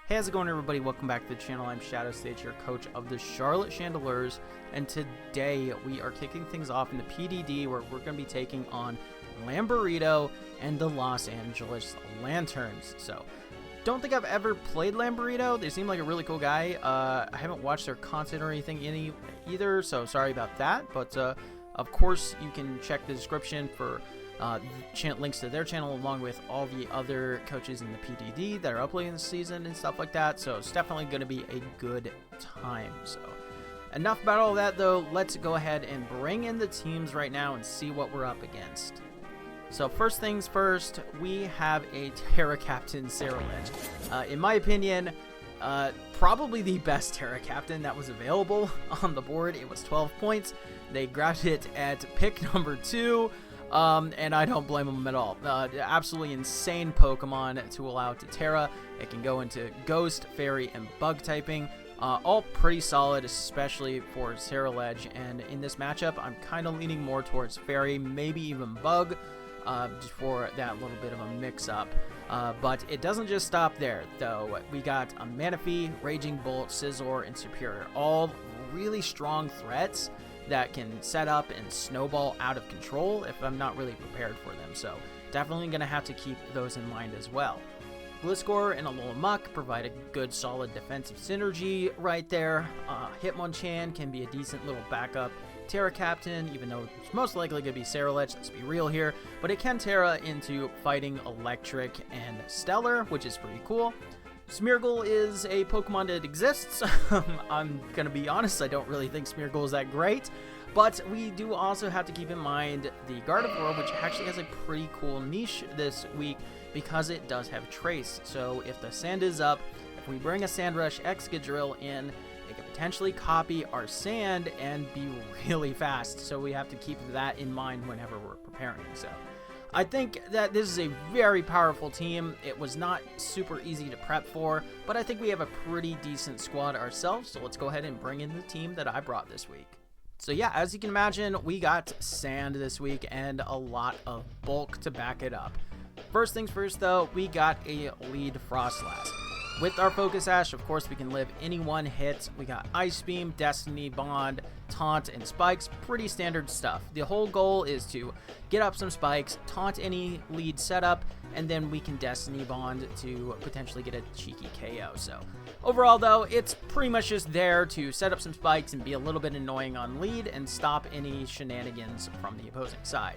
Hey, how's it going, everybody? Welcome back to the channel. I'm Shadow Stage, your coach of the Charlotte Chandelures, and today we are kicking things off in the PDD where we're going to be taking on Lamborito and the Los Angeles Lanterns. So, don't think I've ever played Lamborito. They seem like a really cool guy. I haven't watched their content or anything either, so sorry about that. But of course, you can check the description for links to their channel along with all the other coaches in the PDD that are uploading this season and stuff like that. So it's definitely going to be a good time. So enough about all that, though. Let's go ahead and bring in the teams right now and see what we're up against. So first things first, we have a Terra Captain Cerulege. In my opinion, probably the best Terra Captain that was available on the board. It was 12 points. They grabbed it at pick number 2. And I don't blame them at all. Absolutely insane Pokemon to allow it to Terra. It can go into Ghost, Fairy, and Bug typing. All pretty solid, especially for Cerulege. And in this matchup, I'm kind of leaning more towards Fairy, maybe even Bug, just for that little bit of a mix-up. But it doesn't just stop there, though. We got a Manaphy, Raging Bolt, Scizor, and Superior. All really strong threats that can set up and snowball out of control if I'm not really prepared for them. So definitely going to have to keep those in mind as well. Gliscor and Alola provide a good solid defensive synergy right there. Hitmonchan can be a decent little backup Terra Captain, even though it's most likely going to be Cerulege, let's be real here. But it can Terra into fighting Electric and Stellar, which is pretty cool. Smeargle is a Pokemon that exists. I'm going to be honest, I don't really think Smeargle is that great. But we do also have to keep in mind the Gardevoir, which actually has a pretty cool niche this week because it does have Trace. So if the sand is up, if we bring a Sandrush EXCADRILL in, it can potentially copy our sand and be really fast. So we have to keep that in mind whenever we're preparing. So I think that this is a very powerful team. It was not super easy to prep for, but I think we have a pretty decent squad ourselves, so let's go ahead and bring in the team that I brought this week. So yeah, as you can imagine, we got sand this week and a lot of bulk to back it up. First things first, though, we got a lead Frostlass. With our Focus Sash, of course, we can live any one hit. We got Ice Beam, Destiny Bond, Taunt, and Spikes. Pretty standard stuff. The whole goal is to get up some Spikes, taunt any lead setup, and then we can Destiny Bond to potentially get a cheeky KO. So overall, though, it's pretty much just there to set up some Spikes and be a little bit annoying on lead and stop any shenanigans from the opposing side.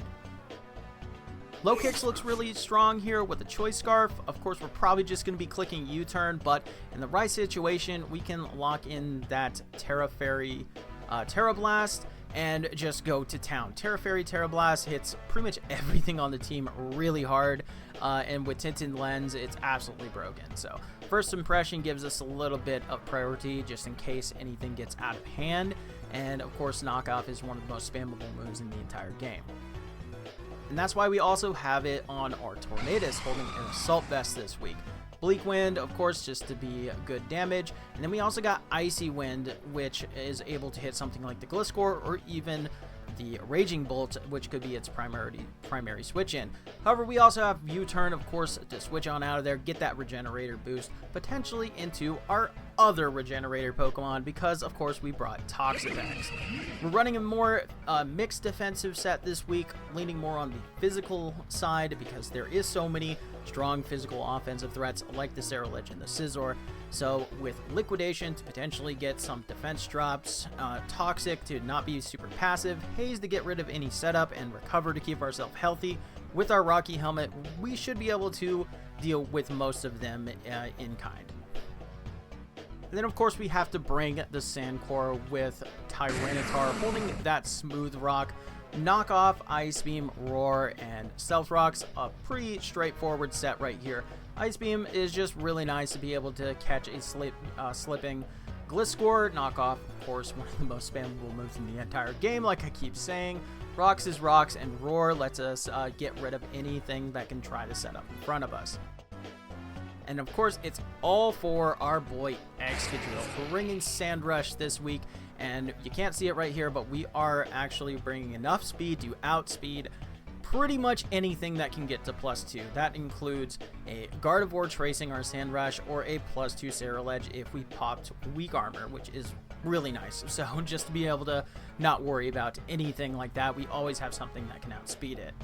Low kicks looks really strong here with a Choice Scarf. Of course, we're probably just going to be clicking U-turn, but in the right situation, we can lock in that Terra Fairy, Terra Blast, and just go to town. Terra Fairy, Terra Blast hits pretty much everything on the team really hard, and with Tinted Lens, it's absolutely broken. So first impression gives us a little bit of priority just in case anything gets out of hand, and of course, Knockoff is one of the most spammable moves in the entire game. And that's why we also have it on our Tornadus holding an Assault Vest this week. Bleak Wind, of course, just to be good damage. And then we also got Icy Wind, which is able to hit something like the Gliscor or even the Raging Bolt, which could be its primary switch in. However, we also have U-turn, of course, to switch on out of there, get that Regenerator boost, potentially into our other Regenerator Pokemon, because, of course, we brought Toxapex. We're running a more mixed defensive set this week, leaning more on the physical side, because there is so many strong physical offensive threats like the Cerulege and the Scizor. So with Liquidation to potentially get some defense drops, Toxic to not be super passive, Haze to get rid of any setup, and Recover to keep ourselves healthy. With our Rocky Helmet, we should be able to deal with most of them in kind. And then, of course, we have to bring the Sandcore with Tyranitar holding that Smooth Rock. Knock off Ice Beam, Roar, and Stealth Rocks. A pretty straightforward set right here. Ice Beam is just really nice to be able to catch a slipping Gliscor. Knock off, of course, one of the most spammable moves in the entire game, like I keep saying. Rocks is Rocks, and Roar lets us get rid of anything that can try to set up in front of us. And of course, it's all for our boy EXCADRILL. We're bringing Sandrush this week, and you can't see it right here, but we are actually bringing enough speed to outspeed pretty much anything that can get to +2. That includes a Gardevoir tracing our Sandrush or a +2 Ceruledge if we popped weak armor, which is really nice. So just to be able to not worry about anything like that, we always have something that can outspeed it.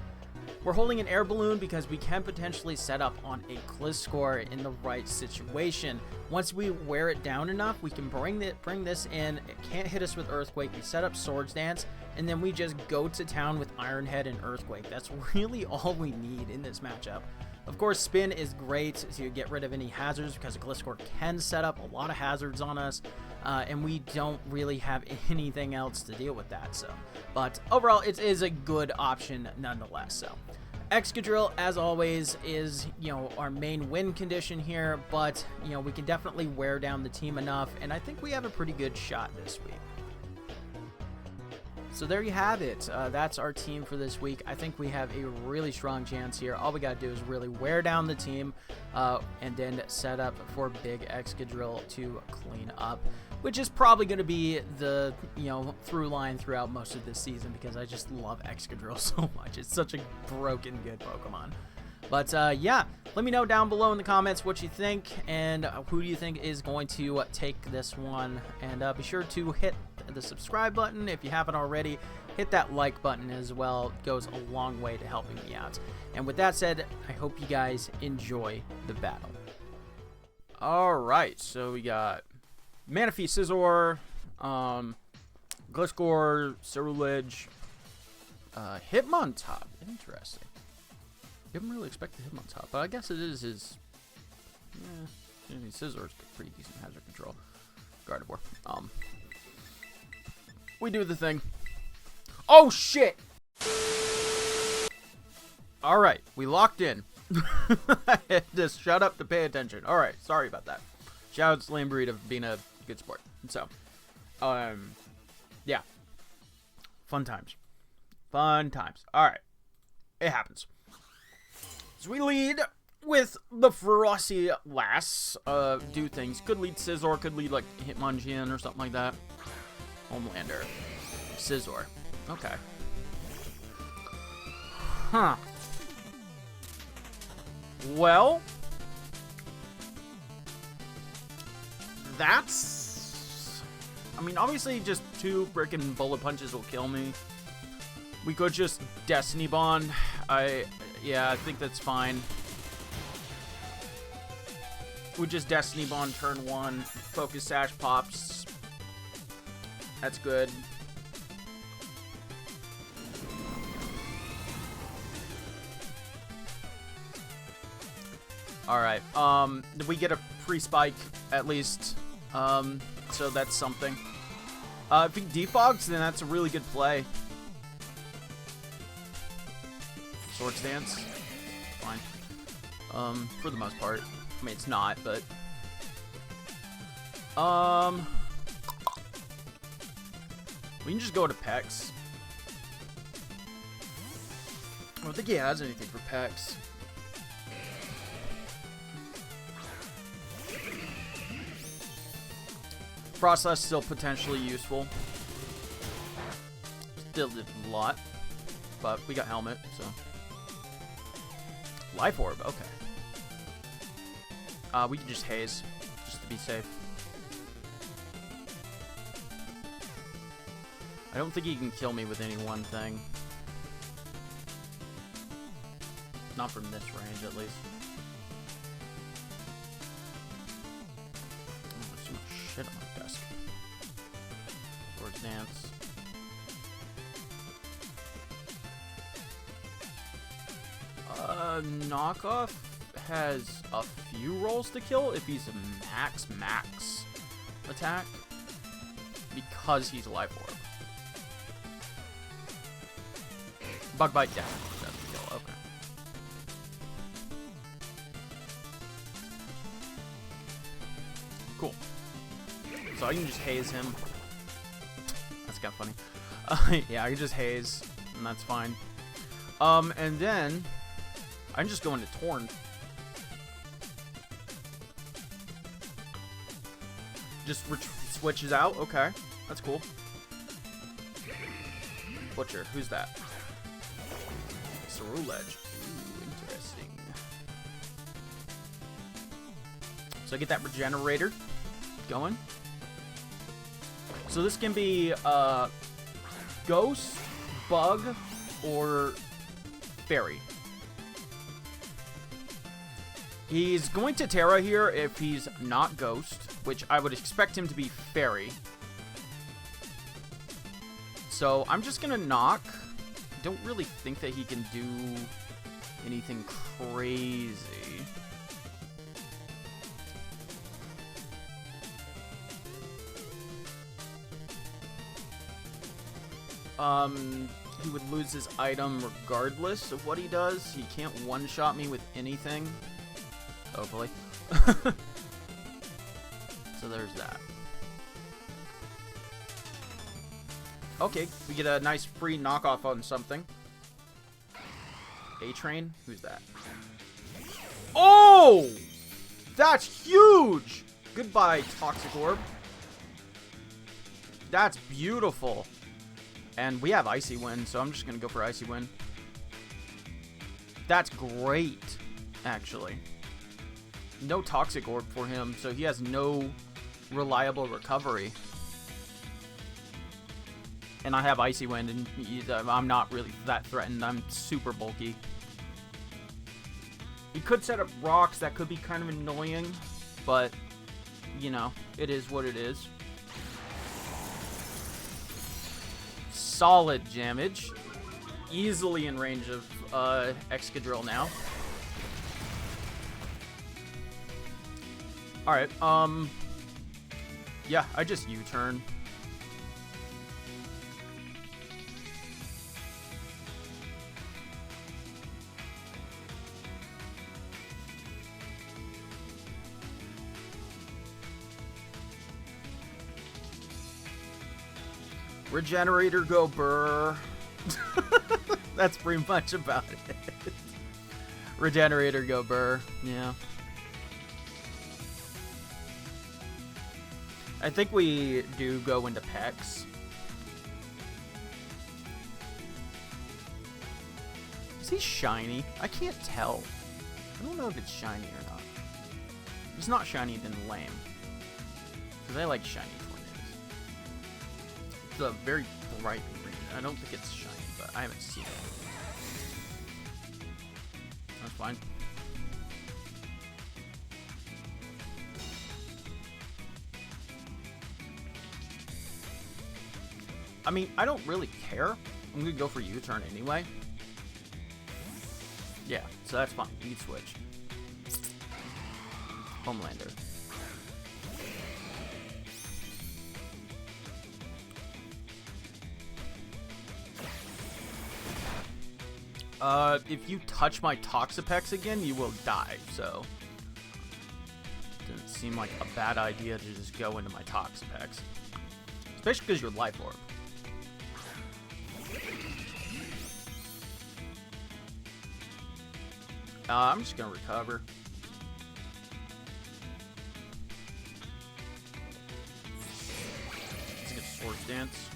We're holding an air balloon because we can potentially set up on a Gliscor in the right situation. Once we wear it down enough, we can bring this in. It can't hit us with Earthquake. We set up Swords Dance, and then we just go to town with Iron Head and Earthquake. That's really all we need in this matchup. Of course, Spin is great to get rid of any hazards because a Gliscor can set up a lot of hazards on us, and we don't really have anything else to deal with that. But overall, it is a good option nonetheless. So, EXCADRILL, as always, is our main win condition here, but we can definitely wear down the team enough, and I think we have a pretty good shot this week. So there you have it. That's our team for this week. I think we have a really strong chance here. All we got to do is really wear down the team and then set up for big EXCADRILL to clean up, which is probably going to be the through line throughout most of this season because I just love EXCADRILL so much. It's such a broken good Pokemon. But yeah, let me know down below in the comments what you think and who do you think is going to take this one. And be sure to hit the subscribe button if you haven't already. Hit that like button as well. It goes a long way to helping me out. And with that said, I hope you guys enjoy the battle. Alright, so we got Manaphy, Scizor, Gliscor, Ceruledge, Hitmontop. Interesting. Didn't really expect the Hitmontop, but I guess it is his. I mean, Scizor's pretty decent hazard control. Gardevoir. We do the thing. Oh shit! All right, we locked in. Just shut up to pay attention. All right, sorry about that. Shout out to Lamborghini for being a good sport. So, yeah, fun times. Fun times. All right, it happens. So we lead with the Frosty Lass. Do things. Could lead Scizor. Could lead like Hitmonchan or something like that. Homelander. Scizor. Okay. Huh. Well, that's... I mean, obviously just 2 frickin' bullet punches will kill me. We could just Destiny Bond. Yeah, I think that's fine. We just Destiny Bond turn 1. Focus Sash pops. That's good. Alright, we get a free spike, at least. So that's something. If he defogs, then that's a really good play. Swords Dance. Fine. For the most part. I mean, it's not, but... we can just go to Pex. I don't think he has anything for Pex. Frostlass still potentially useful. Still did a lot. But we got Helmet, so... Life Orb, okay. We can just Haze, just to be safe. I don't think he can kill me with any one thing. Not from this range, at least. Oh, there's so much shit on my desk. Swords Dance. Knockoff has a few rolls to kill if he's a max attack because he's a Life Orb. Bug Bite, yeah, that's the kill, okay. Cool. So I can just Haze him. That's kind of funny. Yeah, I can just Haze, and that's fine. And then I can just go into Torn. Just switches out? Okay. That's cool. Butcher. Who's that? Ceruledge. Ooh, interesting. So I get that regenerator going. So this can be Ghost, Bug, or Fairy. He's going to Terra here if he's not Ghost, which I would expect him to be Fairy. So I'm just going to knock. Don't really think that he can do anything crazy. He would lose his item regardless of what he does. He can't one-shot me with anything. Hopefully. So there's that. Okay, we get a nice free knockoff on something. A-Train? Who's that? Oh! That's huge! Goodbye, Toxic Orb. That's beautiful. And we have Icy Wind, so I'm just going to go for Icy Wind. That's great, actually. No Toxic Orb for him, so he has no reliable recovery. And I have Icy Wind, and I'm not really that threatened. I'm super bulky. He could set up rocks. That could be kind of annoying, but, you know, it is what it is. Solid damage. Easily in range of EXCADRILL now. Alright, yeah, I just U-turn. Regenerator, go burr. That's pretty much about it. Regenerator, go burr. Yeah. I think we do go into Pex. Is he shiny? I can't tell. I don't know if it's shiny or not. If it's not shiny, then lame. Because I like shiny tornadoes. It's a very bright green. I don't think it's shiny, but I haven't seen it. That's fine. I mean, I don't really care. I'm going to go for U-turn anyway. Yeah, so that's fine. You can switch. Homelander. If you touch my Toxapex again, you will die, so... Doesn't seem like a bad idea to just go into my Toxapex. Especially because you're Life Orb. I'm just gonna recover. Let's get Swords Dance.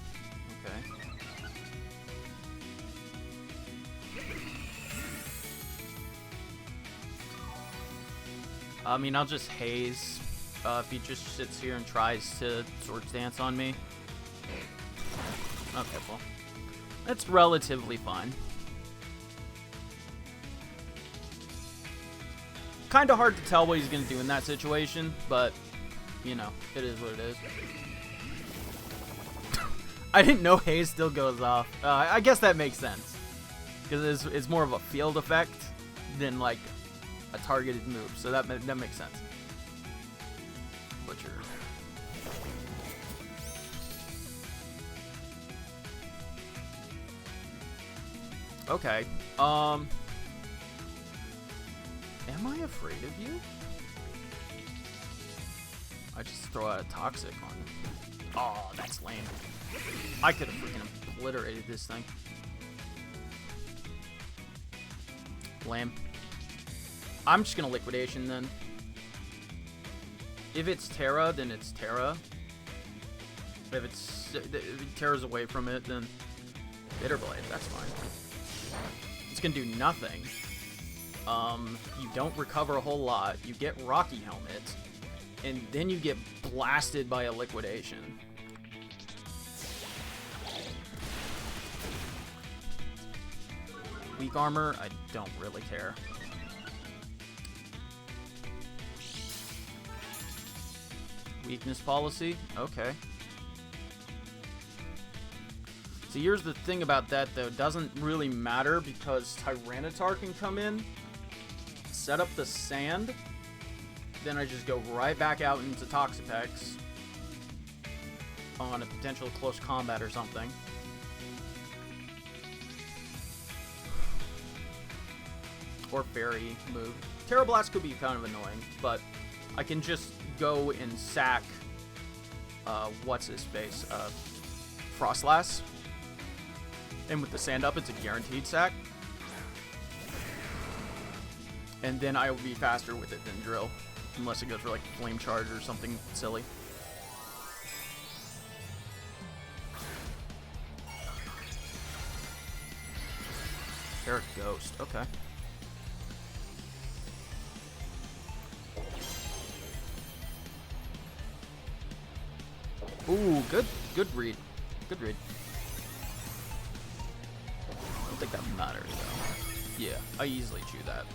Okay. I mean, I'll just haze if he just sits here and tries to Swords Dance on me. Okay, well, that's relatively fine. Kind of hard to tell what he's going to do in that situation, but, you know, it is what it is. I didn't know haze still goes off. I guess that makes sense. Because it's more of a field effect than, like, a targeted move. So that makes sense. Butcher. Okay. Am I afraid of you? I just throw out a Toxic on him. Oh, that's lame. I could have freaking obliterated this thing. Lame. I'm just gonna Liquidation then. If it's Terra, then it's Terra. If Terra's away from it, then Bitter Blade. That's fine. It's gonna do nothing. You don't recover a whole lot. You get Rocky Helmet, and then you get blasted by a Liquidation. Weak armor, I don't really care. Weakness policy, okay. So here's the thing about that, though. It doesn't really matter because Tyranitar can come in, set up the sand, then I just go right back out into Toxapex on a potential close combat or something. Or Fairy move. Terra Blast could be kind of annoying, but I can just go and sack, what's his face, Frostlass. And with the sand up, it's a guaranteed sack. And then I will be faster with it than Drill. Unless it goes for like Flame Charge or something silly. Terra Ghost, okay. Ooh, good read. Good read. I don't think that matters, though. Yeah, I easily chew that.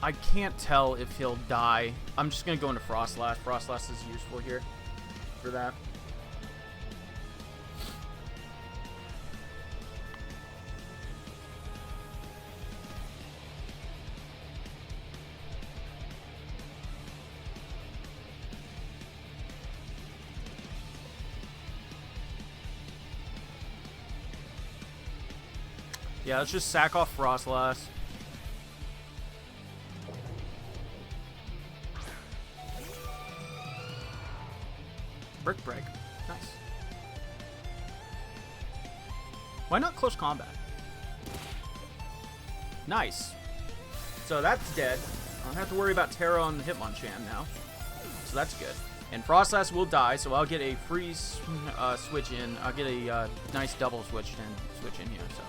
I can't tell if he'll die. I'm just going to go into Frostlass. Frostlass is useful here for that. Yeah, let's just sack off Frostlass. Brick Break. Nice. Why not close combat? Nice. So that's dead. I don't have to worry about Terra on the Hitmonchan now. So that's good. And Frostlass will die, so I'll get a free switch in. I'll get a nice double switch in here. So.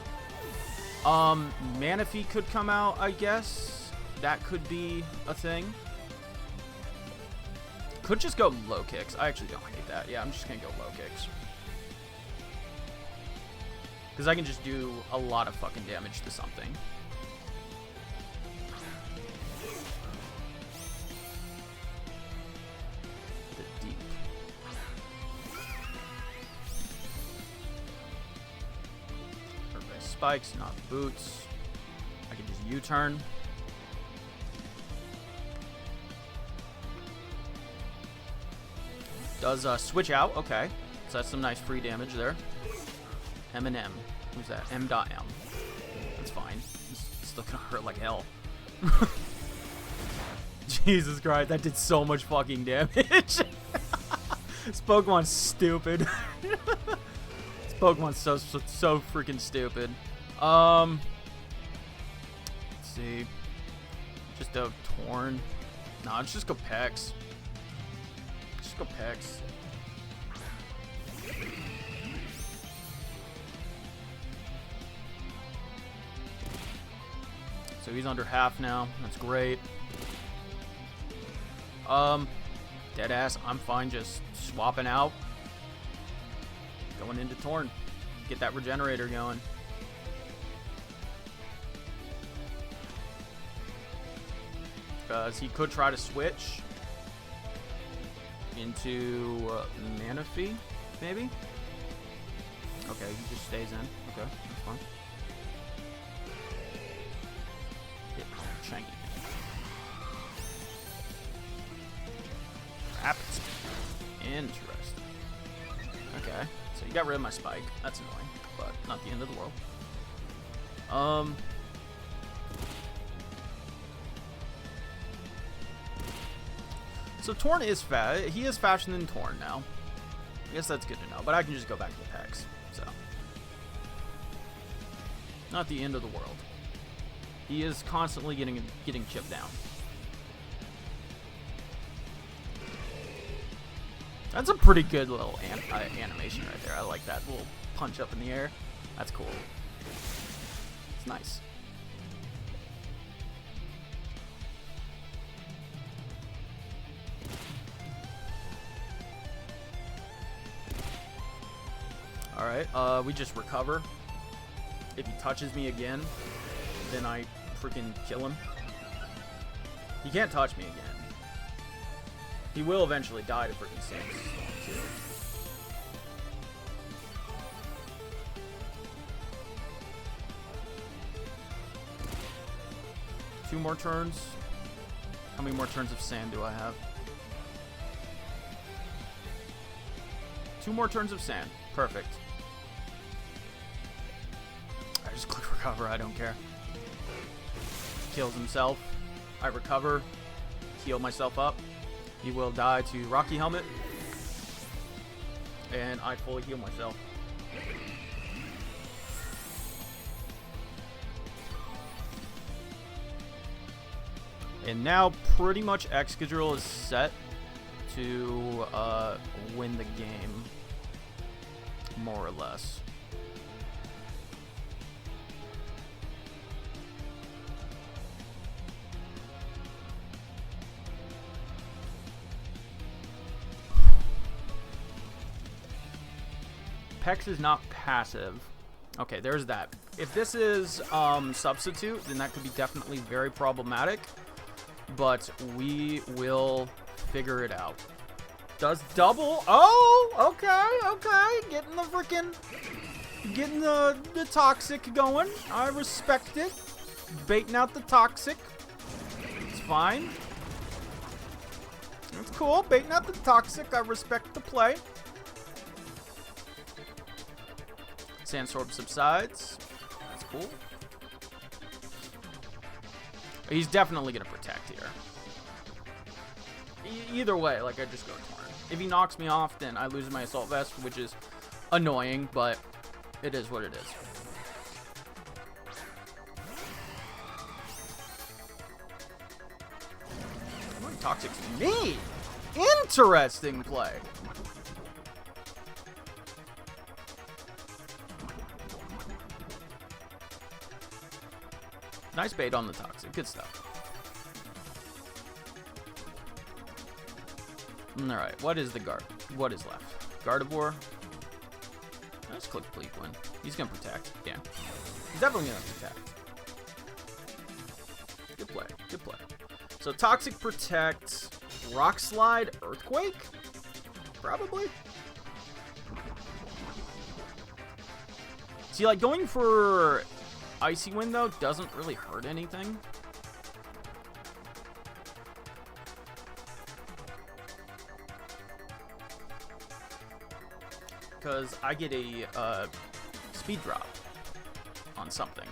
Manaphy could come out, I guess. That could be a thing. Could just go low kicks. I actually don't hate that. Yeah, I'm just gonna go low kicks. Because I can just do a lot of fucking damage to something. The deep. Spikes, not boots. I can just U-turn. Does switch out, okay. So that's some nice free damage there. M&M. Who's that? M.M. That's fine. It's still gonna hurt like hell. Jesus Christ, that did so much fucking damage. This Pokemon's stupid. This Pokemon's so freaking stupid. Let's see. Just a Torn. Nah, let's just go Pex. Just go Pex. So he's under half now. That's great. Deadass, I'm fine just swapping out. Going into Torn. Get that regenerator going. Because he could try to switch into Manaphy, maybe? Okay, he just stays in. Okay, that's fine. Hit Shanky. Rapids. Interesting. Okay, so you got rid of my spike. That's annoying, but not the end of the world. So Torn is fast. He is faster than Torn now. I guess that's good to know. But I can just go back to the Pex. So not the end of the world. He is constantly getting chipped down. That's a pretty good little animation right there. I like that little punch up in the air. That's cool. It's nice. Alright, we just recover. If he touches me again, then I freaking kill him. He can't touch me again. He will eventually die to freaking Samus too. 2 more turns. How many more turns of sand do I have? 2 more turns of sand. Perfect. I just click recover. I don't care. Kills himself. I recover. Heal myself up. He will die to Rocky Helmet. And I fully heal myself. And now pretty much EXCADRILL is set to win the game. More or less. Pex is not passive. Okay, there's that. If this is substitute, then that could be definitely very problematic. But we will figure it out. Does double? Oh, okay. Getting the toxic going. I respect it. Baiting out the toxic. It's fine. It's cool. Baiting out the toxic. I respect the play. Sandstorm subsides. That's cool. He's definitely going to protect here. Either way, like, I just go torn. If he knocks me off, then I lose my assault vest, which is annoying, but it is what it is. Toxic's me! Interesting play. Nice bait on the toxic. Good stuff. Alright, what is the guard? What is left? Gardevoir. Let's click Bleak Wind. He's gonna protect. Yeah. He's definitely gonna protect. Good play. Good play. So Toxic protect. Rock Slide, Earthquake? Probably. See, like, going for Icy Wind, though, doesn't really hurt anything. Because I get a speed drop on something.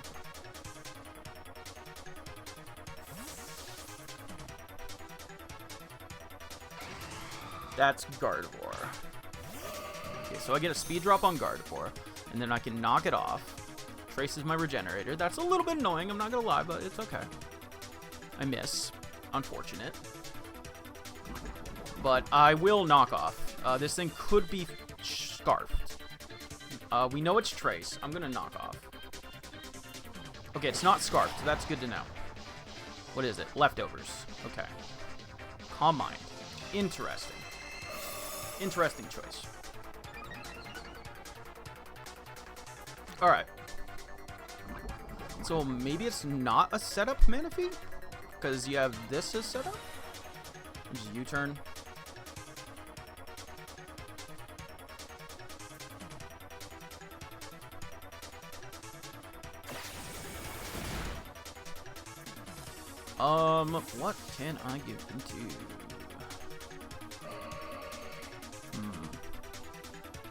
That's Gardevoir. Okay, so I get a speed drop on Gardevoir, and then I can knock it off. Traces my regenerator. That's a little bit annoying, I'm not gonna lie, but it's okay. I miss. Unfortunate. But I will knock off. This thing could be scarfed. We know it's Trace. I'm gonna knock off. Okay, it's not scarfed. That's good to know. What is it? Leftovers. Okay. Calm Mind. Interesting. Interesting choice. Alright. So maybe it's not a setup Manaphy? Because you have this as setup? Just U-turn. What can I give them to?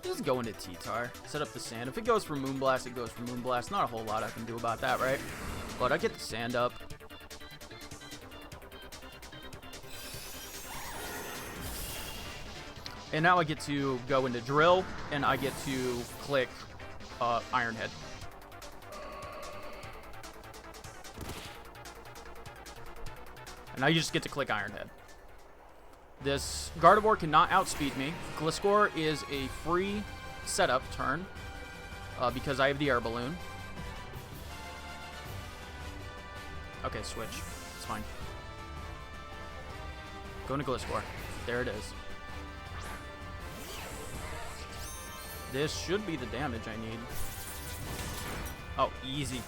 Just go into T-Tar. Set up the sand. If it goes for Moonblast, it goes for Moonblast. Not a whole lot I can do about that, right? But I get the sand up. And now I get to go into Drill, and I get to click Iron Head. And I just get to click Iron Head. This Gardevoir cannot outspeed me. Gliscor is a free setup turn because I have the air balloon. Okay, switch. It's fine. Going to Gliscor. There it is. This should be the damage I need. Oh, easy.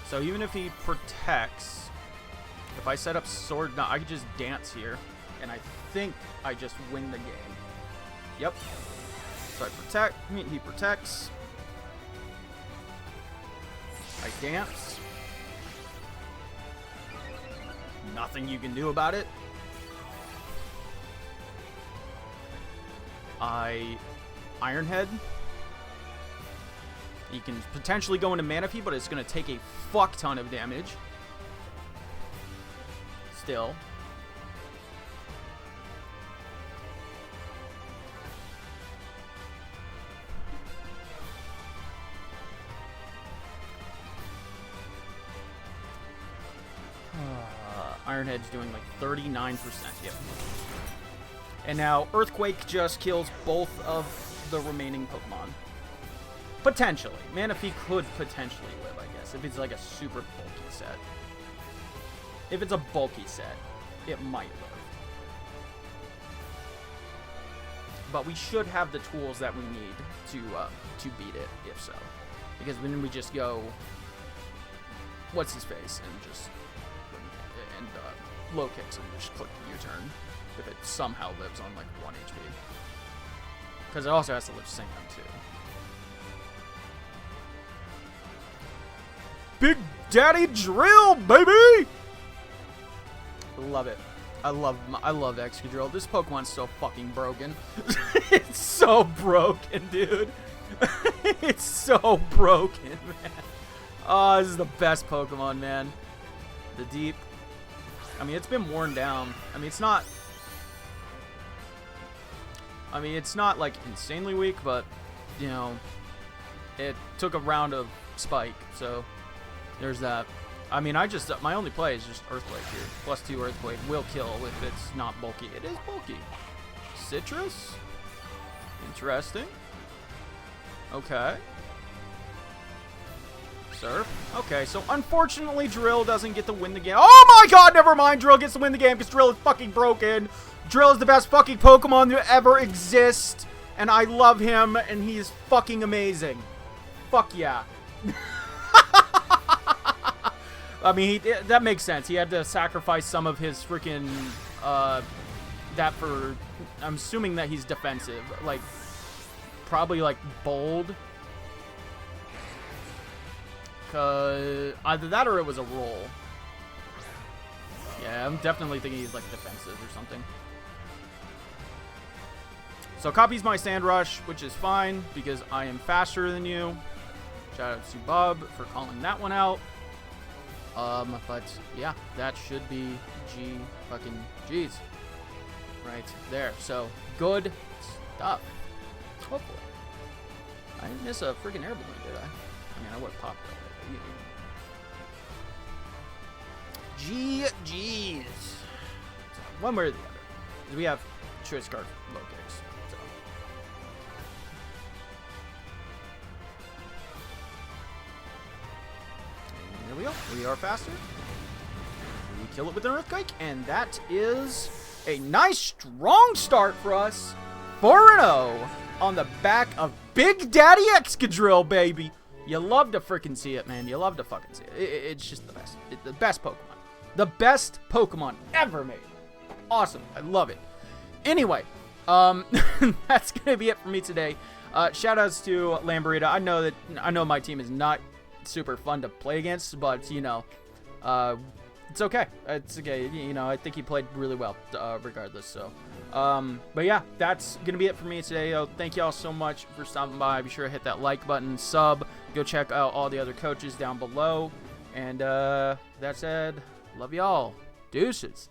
So even if he protects, if I set up Sword, no, I could just dance here, and I think I just win the game. Yep. So I protect, he protects. I dance. Nothing you can do about it. I Iron Head. You can potentially go into Manaphy, but it's going to take a fuck ton of damage. Still. Iron Head's doing like 39%. Yep. And now Earthquake just kills both of the remaining Pokemon. Potentially. Manaphy could potentially live, I guess, if it's like a super bulky set. If it's a bulky set, it might live. But we should have the tools that we need to beat it, if so. Because then we just go, what's his face, and just low kicks and just click the U-turn if it somehow lives on like 1 HP. Because it also has to live Singing too. Big Daddy Drill, baby! Love it. I love EXCADRILL. This Pokemon's so fucking broken. It's so broken, dude. It's so broken, man. Oh, this is the best Pokemon, man. The deep. I mean, it's been worn down. I mean, it's not like insanely weak, but you know, it took a round of Spike, so there's that. I mean, my only play is just Earthquake here. +2 Earthquake will kill if it's not bulky. It is bulky. Citrus? Interesting. Okay. Surf. Okay, so unfortunately Drill doesn't get to win the game. Oh my god, never mind. Drill gets to win the game because Drill is fucking broken. Drill is the best fucking Pokemon to ever exist. And I love him, and he is fucking amazing. Fuck yeah. I mean, that makes sense. He had to sacrifice some of his freaking, that for, I'm assuming that he's defensive. Like, probably like bold. Either that or it was a roll. Yeah, I'm definitely thinking he's like defensive or something. So copies my Sand Rush, which is fine because I am faster than you. Shout out to Bub for calling that one out. But yeah, that should be G's right there. So good stuff. Hopefully, I didn't miss a freaking air balloon, did I? I mean, I would have popped it. GG's. One way or the other. We have Choice Scarf low kicks. So. And here we go. We are faster. We kill it with an Earthquake. And that is a nice, strong start for us. 4-0 on the back of Big Daddy EXCADRILL, baby. You love to freaking see it, man. You love to fucking see it. It's just the best. It's the best Pokemon. The best Pokemon ever made. Awesome. I love it. Anyway, that's going to be it for me today. Shoutouts to Lamborita. I know my team is not super fun to play against, but, you know, it's okay. It's okay. You know, I think he played really well regardless, so. But yeah, that's going to be it for me today. Thank you all so much for stopping by. Be sure to hit that like button, sub. Go check out all the other coaches down below. And that said, love y'all. Deuces.